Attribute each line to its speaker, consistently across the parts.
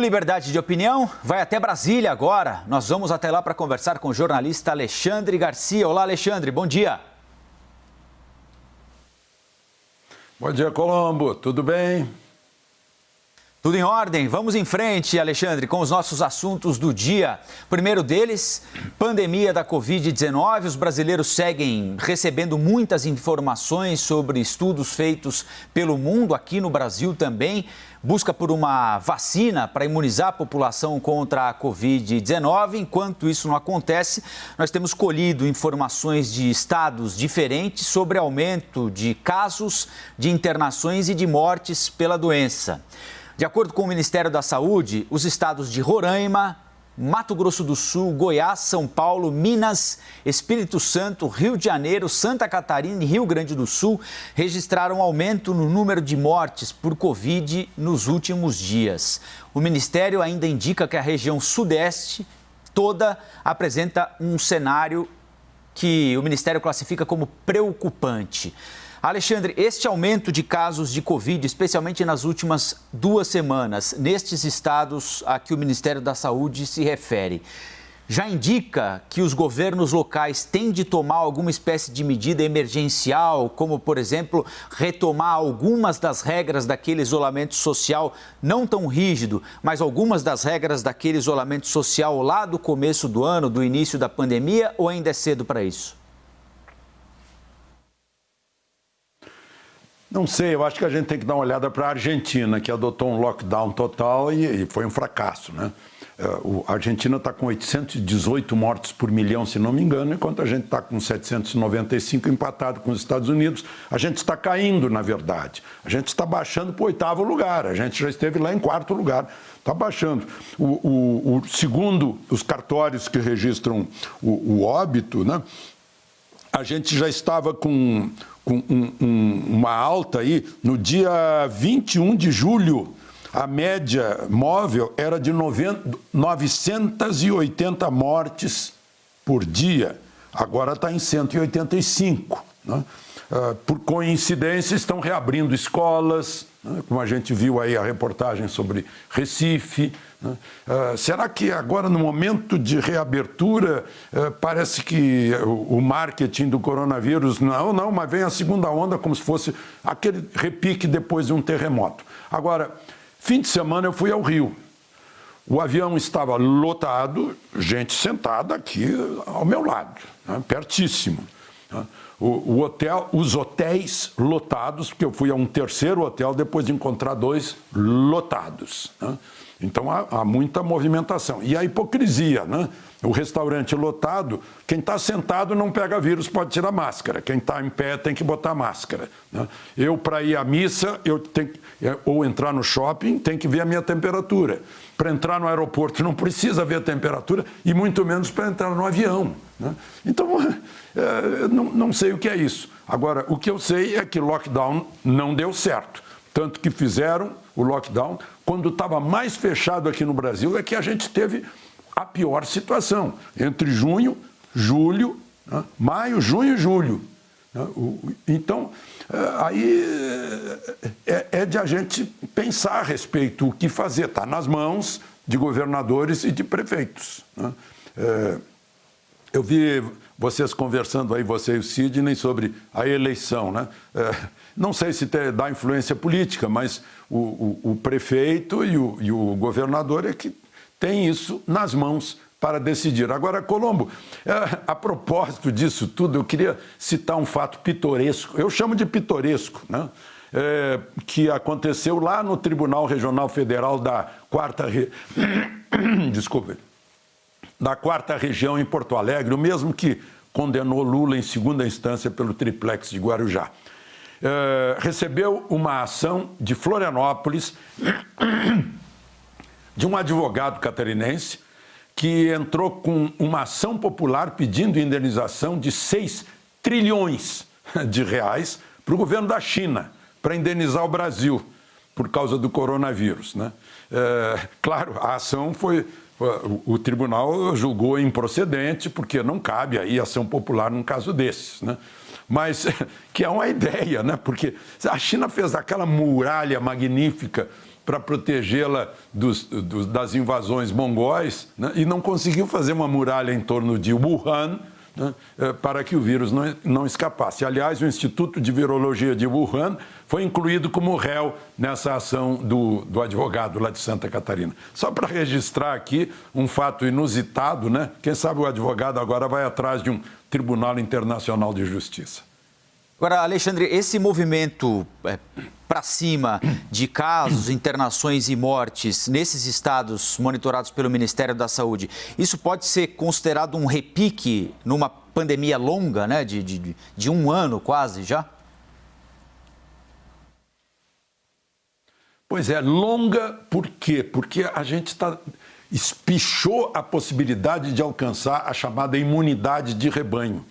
Speaker 1: Liberdade de Opinião vai até Brasília agora. Nós vamos até lá para conversar com o jornalista Alexandre Garcia. Olá, Alexandre, bom dia.
Speaker 2: Bom dia, Colombo. Tudo bem?
Speaker 1: Tudo em ordem. Vamos em frente, Alexandre, com os nossos assuntos do dia. Primeiro deles, pandemia da Covid-19. Os brasileiros seguem recebendo muitas informações sobre estudos feitos pelo mundo, aqui no Brasil também. Busca por uma vacina para imunizar a população contra a Covid-19. Enquanto isso não acontece, nós temos colhido informações de estados diferentes sobre aumento de casos, de internações e de mortes pela doença. De acordo com o Ministério da Saúde, os estados de Roraima, Mato Grosso do Sul, Goiás, São Paulo, Minas, Espírito Santo, Rio de Janeiro, Santa Catarina e Rio Grande do Sul registraram aumento no número de mortes por Covid nos últimos dias. O Ministério ainda indica que a região sudeste toda apresenta um cenário que o Ministério classifica como preocupante. Alexandre, este aumento de casos de Covid, especialmente nas últimas 2 semanas, nestes estados a que o Ministério da Saúde se refere, já indica que os governos locais têm de tomar alguma espécie de medida emergencial, como, por exemplo, retomar algumas das regras daquele isolamento social não tão rígido, mas algumas das regras daquele isolamento social lá do começo do ano, do início da pandemia, ou ainda é cedo para isso?
Speaker 2: Não sei, eu acho que a gente tem que dar uma olhada para a Argentina, que adotou um lockdown total e foi um fracasso, né? A Argentina está com 818 mortes por milhão, se não me engano, enquanto a gente está com 795 empatado com os Estados Unidos. A gente está caindo, na verdade. A gente está baixando para o 8º lugar. A gente já esteve lá em 4º lugar. Está baixando. Segundo os cartórios que registram o óbito, né? A gente já estava com uma alta aí no dia 21 de julho. A média móvel era de 980 mortes por dia. Agora está em 185. Né? Por coincidência, estão reabrindo escolas, né? Como a gente viu aí a reportagem sobre Recife. Né? Será que agora, no momento de reabertura, parece que o marketing do coronavírus, não, mas vem a segunda onda como se fosse aquele repique depois de um terremoto. Agora, fim de semana eu fui ao Rio. O avião estava lotado, gente sentada aqui ao meu lado, né? Pertíssimo. Né? Os hotéis lotados, porque eu fui a um terceiro hotel depois de encontrar 2 lotados. Né? Então há muita movimentação. E a hipocrisia, né? O restaurante lotado, quem está sentado não pega vírus, pode tirar máscara. Quem está em pé tem que botar máscara. Né? Eu, para ir à missa, ou entrar no shopping, tem que ver a minha temperatura. Para entrar no aeroporto não precisa ver a temperatura, e muito menos para entrar no avião. Né? Então, não sei o que é isso. Agora, o que eu sei é que lockdown não deu certo. Tanto que fizeram o lockdown quando estava mais fechado aqui no Brasil, é que a gente teve a pior situação. Entre junho, julho, né? Maio, junho e julho. Né? Então, aí é de a gente pensar a respeito o que fazer. Está nas mãos de governadores e de prefeitos. Né? Eu vi vocês conversando aí, você e o Sidney, sobre a eleição, né? Não sei se dá influência política, mas o prefeito e o governador é que tem isso nas mãos para decidir. Agora, Colombo, a propósito disso tudo, eu queria citar um fato pitoresco, eu chamo de pitoresco, né? Que aconteceu lá no Tribunal Regional Federal da da 4ª Região em Porto Alegre, o mesmo que condenou Lula em segunda instância pelo triplex de Guarujá. Recebeu uma ação de Florianópolis de um advogado catarinense que entrou com uma ação popular pedindo indenização de 6 trilhões de reais para o governo da China, para indenizar o Brasil por causa do coronavírus. Né? Claro, a ação foi... O tribunal julgou improcedente, porque não cabe aí ação popular num caso desses, né? Mas que é uma ideia, né? Porque a China fez aquela muralha magnífica para protegê-la das invasões mongóis, né? E não conseguiu fazer uma muralha em torno de Wuhan, né? Para que o vírus não escapasse. Aliás, o Instituto de Virologia de Wuhan foi incluído como réu nessa ação do advogado lá de Santa Catarina. Só para registrar aqui um fato inusitado, né? Quem sabe o advogado agora vai atrás de um Tribunal Internacional de Justiça.
Speaker 1: Agora, Alexandre, esse movimento para cima de casos, internações e mortes nesses estados monitorados pelo Ministério da Saúde, isso pode ser considerado um repique numa pandemia longa, né, de um ano quase já?
Speaker 2: Pois é, longa por quê? Porque a gente espichou a possibilidade de alcançar a chamada imunidade de rebanho.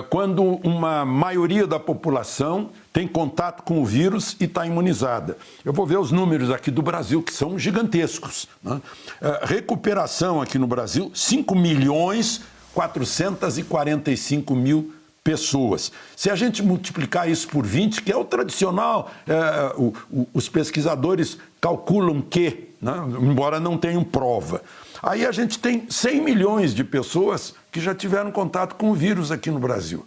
Speaker 2: Quando uma maioria da população tem contato com o vírus e está imunizada. Eu vou ver os números aqui do Brasil, que são gigantescos, né? Recuperação aqui no Brasil, 5.445.000 pessoas. Se a gente multiplicar isso por 20, que é o tradicional, os pesquisadores calculam que, né? Embora não tenham prova. Aí a gente tem 100 milhões de pessoas que já tiveram contato com o vírus aqui no Brasil.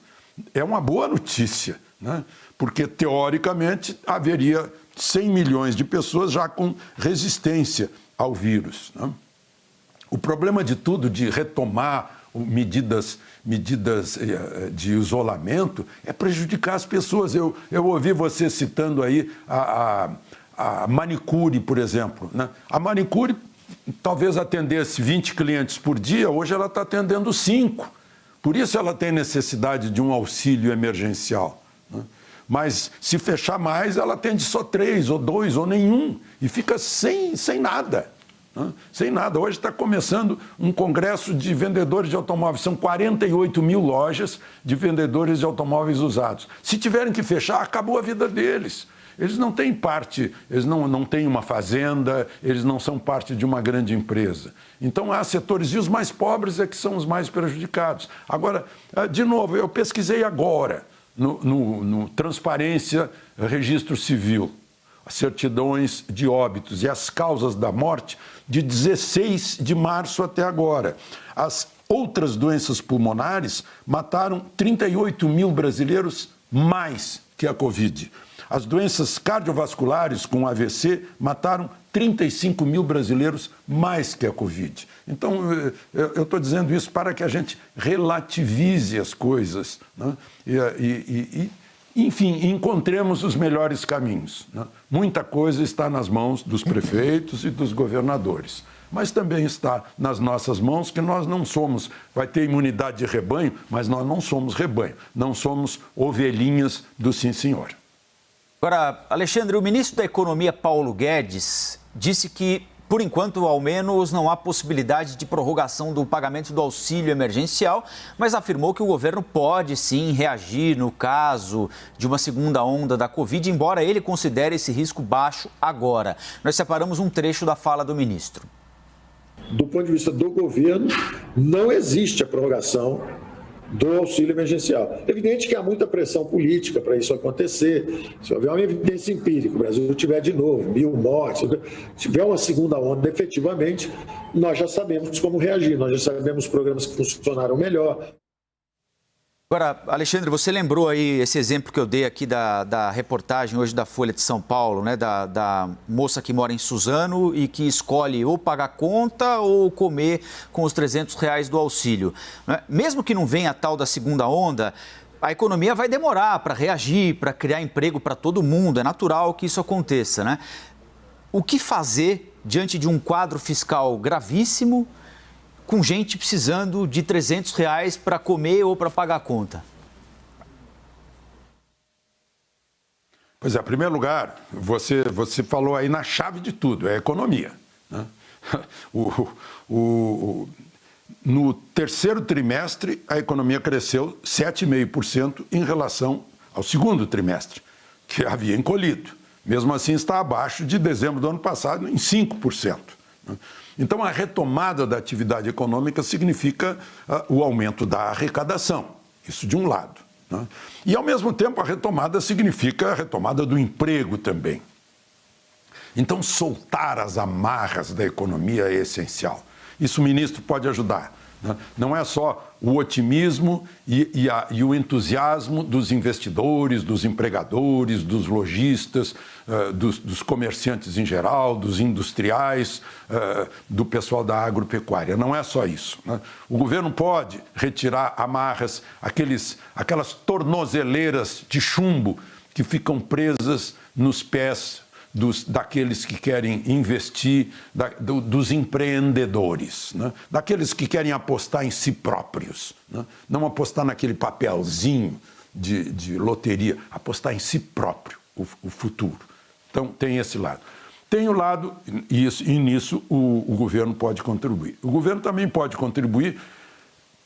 Speaker 2: É uma boa notícia, né? Porque, teoricamente, haveria 100 milhões de pessoas já com resistência ao vírus, né? O problema de tudo, de retomar medidas de isolamento, é prejudicar as pessoas. Eu ouvi você citando aí a manicure, por exemplo, né? A manicure talvez atendesse 20 clientes por dia, hoje ela está atendendo 5. Por isso ela tem necessidade de um auxílio emergencial, né? Mas se fechar mais, ela atende só 3, ou 2, ou nenhum, e fica sem nada, né? Sem nada. Hoje está começando um congresso de vendedores de automóveis, são 48 mil lojas de vendedores de automóveis usados. Se tiverem que fechar, acabou a vida deles. Eles não têm parte, eles não têm uma fazenda, eles não são parte de uma grande empresa. Então, há setores, e os mais pobres é que são os mais prejudicados. Agora, de novo, eu pesquisei agora, no Transparência Registro Civil, as certidões de óbitos e as causas da morte de 16 de março até agora. As outras doenças pulmonares mataram 38 mil brasileiros mais que a Covid. As doenças cardiovasculares com AVC mataram 35 mil brasileiros mais que a Covid. Então, eu estou dizendo isso para que a gente relativize as coisas, né? Enfim, encontremos os melhores caminhos, né? Muita coisa está nas mãos dos prefeitos e dos governadores, mas também está nas nossas mãos, que nós não somos, vai ter imunidade de rebanho, mas nós não somos rebanho, não somos ovelhinhas do sim, senhor.
Speaker 1: Agora, Alexandre, o ministro da Economia, Paulo Guedes, disse que, por enquanto, ao menos, não há possibilidade de prorrogação do pagamento do auxílio emergencial, mas afirmou que o governo pode, sim, reagir no caso de uma segunda onda da Covid, embora ele considere esse risco baixo agora. Nós separamos um trecho da fala do ministro.
Speaker 3: Do ponto de vista do governo, não existe a prorrogação do auxílio emergencial. É evidente que há muita pressão política para isso acontecer. Se houver uma evidência empírica, o Brasil tiver de novo 1.000 mortes, tiver uma segunda onda efetivamente, nós já sabemos como reagir, nós já sabemos programas que funcionaram melhor.
Speaker 1: Agora, Alexandre, você lembrou aí esse exemplo que eu dei aqui da reportagem hoje da Folha de São Paulo, né? Da moça que mora em Suzano e que escolhe ou pagar conta ou comer com os R$300 do auxílio, né? Mesmo que não venha a tal da segunda onda, a economia vai demorar para reagir, para criar emprego para todo mundo. É natural que isso aconteça, né? O que fazer diante de um quadro fiscal gravíssimo, com gente precisando de R$300 para comer ou para pagar a conta?
Speaker 2: Pois é, em primeiro lugar, você falou aí na chave de tudo, é a economia, né? No terceiro trimestre, a economia cresceu 7,5% em relação ao segundo trimestre, que havia encolhido. Mesmo assim, está abaixo de dezembro do ano passado, em 5%. Né? Então, a retomada da atividade econômica significa o aumento da arrecadação, isso de um lado, né? E, ao mesmo tempo, a retomada significa a retomada do emprego também. Então, soltar as amarras da economia é essencial. Isso o ministro pode ajudar. Não é só o otimismo e o entusiasmo dos investidores, dos empregadores, dos lojistas, dos comerciantes em geral, dos industriais, do pessoal da agropecuária. Não é só isso. O governo pode retirar amarras, aquelas tornozeleiras de chumbo que ficam presas nos pés daqueles que querem investir, dos empreendedores, né? Daqueles que querem apostar em si próprios, né? Não apostar naquele papelzinho de loteria, apostar em si próprio, o futuro. Então, tem esse lado. Tem o lado, e nisso o governo pode contribuir. O governo também pode contribuir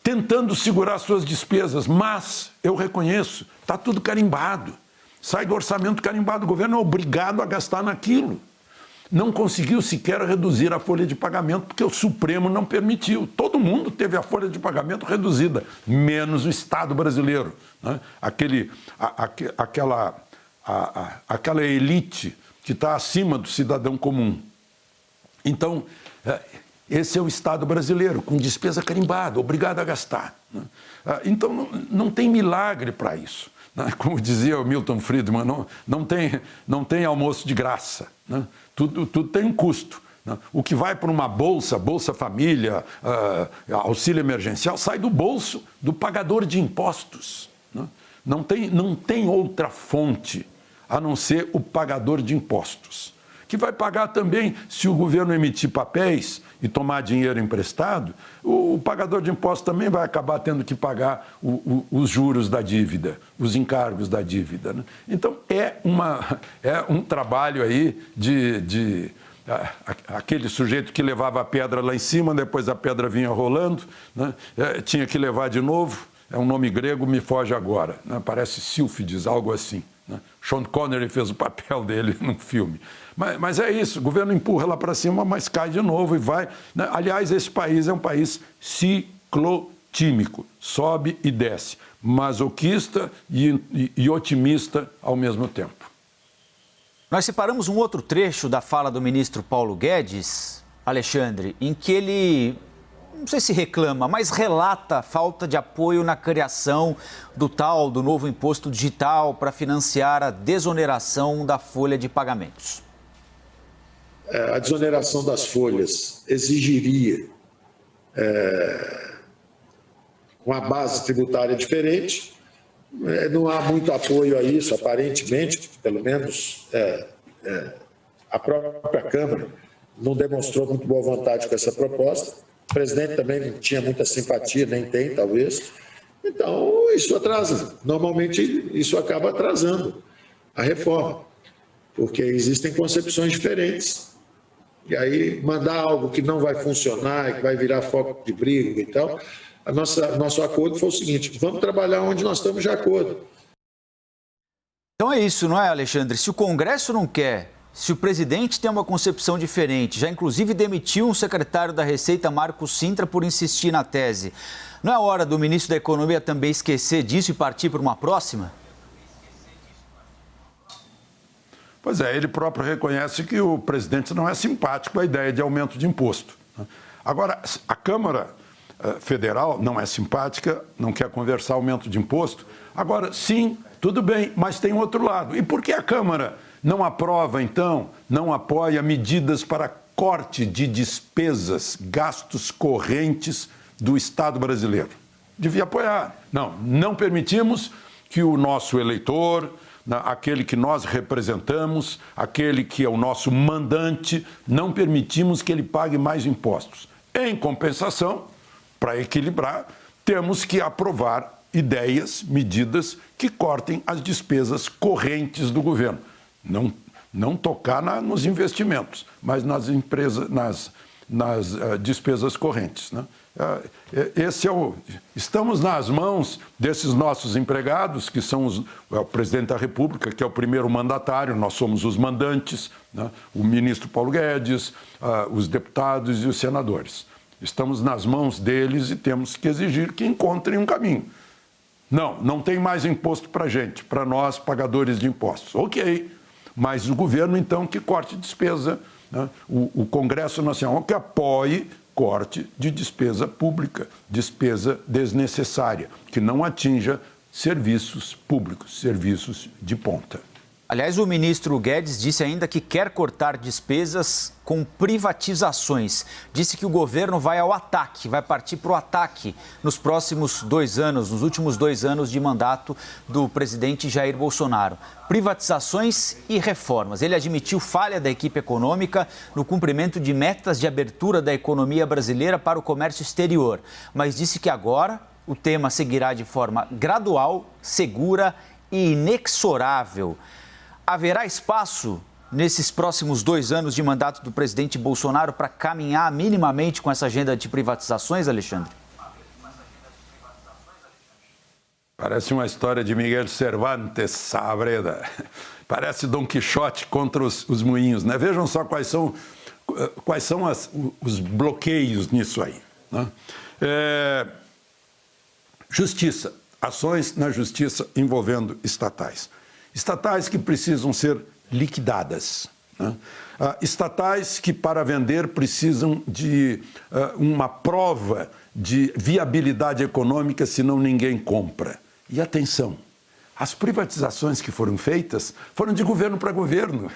Speaker 2: tentando segurar suas despesas, mas, eu reconheço, está tudo carimbado. Sai do orçamento carimbado, o governo é obrigado a gastar naquilo. Não conseguiu sequer reduzir a folha de pagamento, porque o Supremo não permitiu. Todo mundo teve a folha de pagamento reduzida, menos o Estado brasileiro, né? Aquela elite que está acima do cidadão comum. Então, esse é o Estado brasileiro, com despesa carimbada, obrigado a gastar, né? Então, não tem milagre para isso. Como dizia o Milton Friedman, não tem almoço de graça, né? Tudo tem um custo, né? O que vai para uma Bolsa Família, auxílio emergencial, sai do bolso do pagador de impostos, né? Não tem outra fonte a não ser o pagador de impostos, que vai pagar também, se o governo emitir papéis e tomar dinheiro emprestado, o pagador de impostos também vai acabar tendo que pagar os juros da dívida, os encargos da dívida, né? Então, é um trabalho aí de aquele sujeito que levava a pedra lá em cima, depois a pedra vinha rolando, né? Tinha que levar de novo, é um nome grego, me foge agora, né? Parece Sílfides, algo assim, né? Sean Connery fez o papel dele no filme. Mas é isso, o governo empurra lá para cima, mas cai de novo e vai, né? Aliás, esse país é um país ciclotímico, sobe e desce, masoquista e otimista ao mesmo tempo.
Speaker 1: Nós separamos um outro trecho da fala do ministro Paulo Guedes, Alexandre, em que ele, não sei se reclama, mas relata a falta de apoio na criação do novo imposto digital para financiar a desoneração da folha de pagamentos.
Speaker 3: A desoneração das folhas exigiria uma base tributária diferente. Não há muito apoio a isso, aparentemente, pelo menos a própria Câmara não demonstrou muito boa vontade com essa proposta. O presidente também não tinha muita simpatia, nem tem, talvez. Então, isso atrasa. Normalmente, isso acaba atrasando a reforma, porque existem concepções diferentes. E aí, mandar algo que não vai funcionar, que vai virar foco de briga e tal, nosso acordo foi o seguinte: vamos trabalhar onde nós estamos de acordo.
Speaker 1: Então é isso, não é, Alexandre? Se o Congresso não quer, se o presidente tem uma concepção diferente, já inclusive demitiu um secretário da Receita, Marcos Cintra, por insistir na tese, não é hora do ministro da Economia também esquecer disso e partir para uma próxima?
Speaker 2: Pois é, ele próprio reconhece que o presidente não é simpático à ideia de aumento de imposto. Agora, a Câmara Federal não é simpática, não quer conversar aumento de imposto. Agora, sim, tudo bem, mas tem outro lado. E por que a Câmara não aprova, então, não apoia medidas para corte de despesas, gastos correntes do Estado brasileiro? Devia apoiar. Não permitimos que o nosso eleitor, aquele que nós representamos, aquele que é o nosso mandante, não permitimos que ele pague mais impostos. Em compensação, para equilibrar, temos que aprovar ideias, medidas que cortem as despesas correntes do governo. Não tocar nos investimentos, mas nas despesas correntes, né? Estamos nas mãos desses nossos empregados, que são o presidente da República, que é o primeiro mandatário, nós somos os mandantes, né? O ministro Paulo Guedes, os deputados e os senadores. Estamos nas mãos deles e temos que exigir que encontrem um caminho. Não tem mais imposto para a gente, para nós, pagadores de impostos. Ok, Mas o governo, então, que corte despesa, né? O Congresso Nacional que apoie corte de despesa pública, despesa desnecessária, que não atinja serviços públicos, serviços de ponta.
Speaker 1: Aliás, o ministro Guedes disse ainda que quer cortar despesas com privatizações. Disse que o governo vai ao ataque, vai partir para o ataque nos próximos 2 anos, nos últimos 2 anos de mandato do presidente Jair Bolsonaro. Privatizações e reformas. Ele admitiu falha da equipe econômica no cumprimento de metas de abertura da economia brasileira para o comércio exterior, mas disse que agora o tema seguirá de forma gradual, segura e inexorável. Haverá espaço nesses próximos 2 anos de mandato do presidente Bolsonaro para caminhar minimamente com essa agenda de privatizações, Alexandre?
Speaker 2: Parece uma história de Miguel Cervantes Saavedra. Parece Dom Quixote contra os moinhos, né? Vejam só quais são os bloqueios nisso aí, né? Justiça. Ações na justiça envolvendo estatais. Estatais que precisam ser liquidadas, né? Estatais que, para vender, precisam de uma prova de viabilidade econômica, senão ninguém compra. E atenção, as privatizações que foram feitas foram de governo para governo.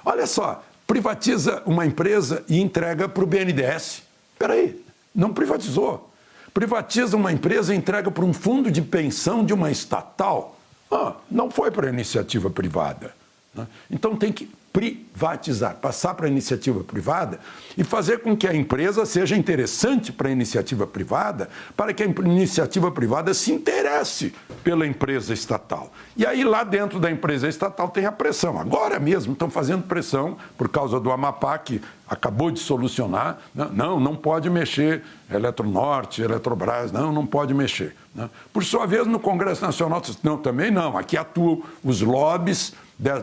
Speaker 2: Olha só, privatiza uma empresa e entrega para o BNDES. Espera aí, não privatizou. Privatiza uma empresa e entrega para um fundo de pensão de uma estatal. Não foi para a iniciativa privada, né? Então tem que privatizar, passar para a iniciativa privada e fazer com que a empresa seja interessante para a iniciativa privada, para que a iniciativa privada se interesse pela empresa estatal. E aí lá dentro da empresa estatal tem a pressão. Agora mesmo estão fazendo pressão por causa do Amapá, que acabou de solucionar. Não pode mexer, Eletronorte, Eletrobras, não pode mexer, né? Por sua vez, no Congresso Nacional, também não. Aqui atuam os lobbies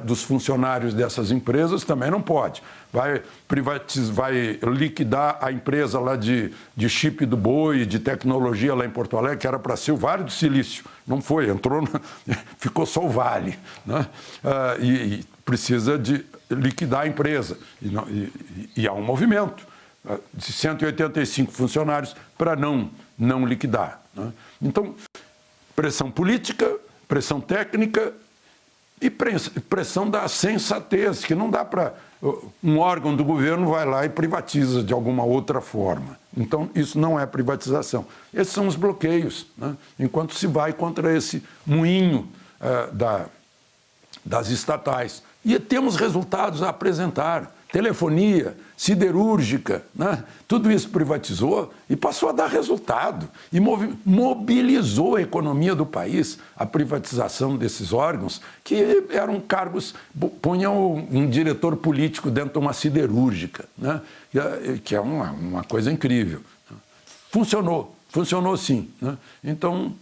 Speaker 2: dos funcionários dessas empresas, também não pode. Vai liquidar a empresa lá de chip do boi, de tecnologia lá em Porto Alegre, que era para ser o Vale do Silício. Não foi, ficou só o Vale, né? E precisa de liquidar a empresa. E há um movimento de 185 funcionários para não liquidar, né? Então, pressão política, pressão técnica e pressão da sensatez, que não dá para... Um órgão do governo vai lá e privatiza de alguma outra forma. Então, isso não é privatização. Esses são os bloqueios, né? Enquanto se vai contra esse moinho das estatais. E temos resultados a apresentar. Telefonia, siderúrgica, né? Tudo isso privatizou e passou a dar resultado. E mobilizou a economia do país, a privatização desses órgãos, que eram cargos, punham um diretor político dentro de uma siderúrgica, né? Que é uma coisa incrível. Funcionou sim, né? Então,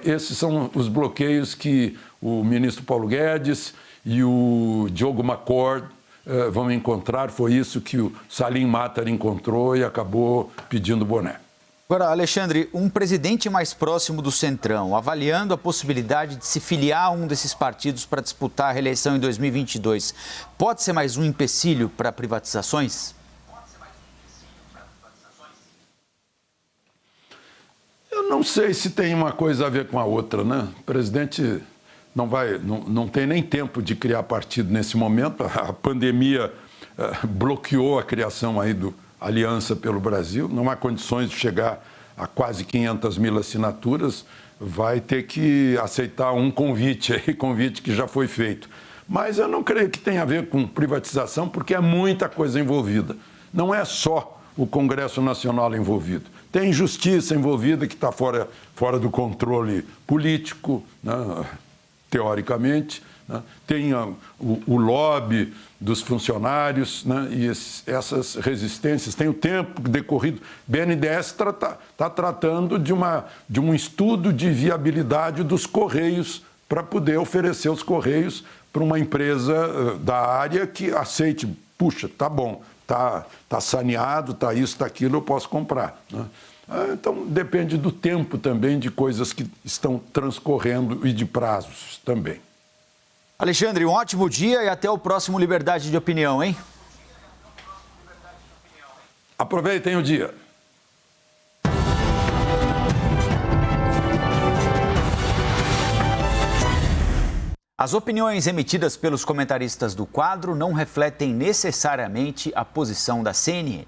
Speaker 2: esses são os bloqueios que o ministro Paulo Guedes e o Diogo McCord vão encontrar. Foi isso que o Salim Matar encontrou e acabou pedindo boné.
Speaker 1: Agora, Alexandre, um presidente mais próximo do Centrão, avaliando a possibilidade de se filiar a um desses partidos para disputar a reeleição em 2022, pode ser mais um empecilho para privatizações?
Speaker 2: Eu não sei se tem uma coisa a ver com a outra, né? O presidente não tem nem tempo de criar partido nesse momento. A pandemia bloqueou a criação aí do Aliança pelo Brasil. Não há condições de chegar a quase 500 mil assinaturas. Vai ter que aceitar um convite que já foi feito. Mas eu não creio que tenha a ver com privatização, porque é muita coisa envolvida. Não é só o Congresso Nacional envolvido. Tem justiça envolvida, que está fora do controle político, né? Teoricamente, né? Tem o lobby dos funcionários, né? E essas resistências. Tem o tempo decorrido. O BNDES está tratando de um estudo de viabilidade dos Correios para poder oferecer os Correios para uma empresa da área que aceite. Puxa, tá bom, tá saneado, tá isso, tá aquilo, eu posso comprar, né? Então, depende do tempo também, de coisas que estão transcorrendo e de prazos também.
Speaker 1: Alexandre, um ótimo dia e até o próximo Liberdade de Opinião, hein?
Speaker 2: Aproveitem o dia.
Speaker 1: As opiniões emitidas pelos comentaristas do quadro não refletem necessariamente a posição da CNN.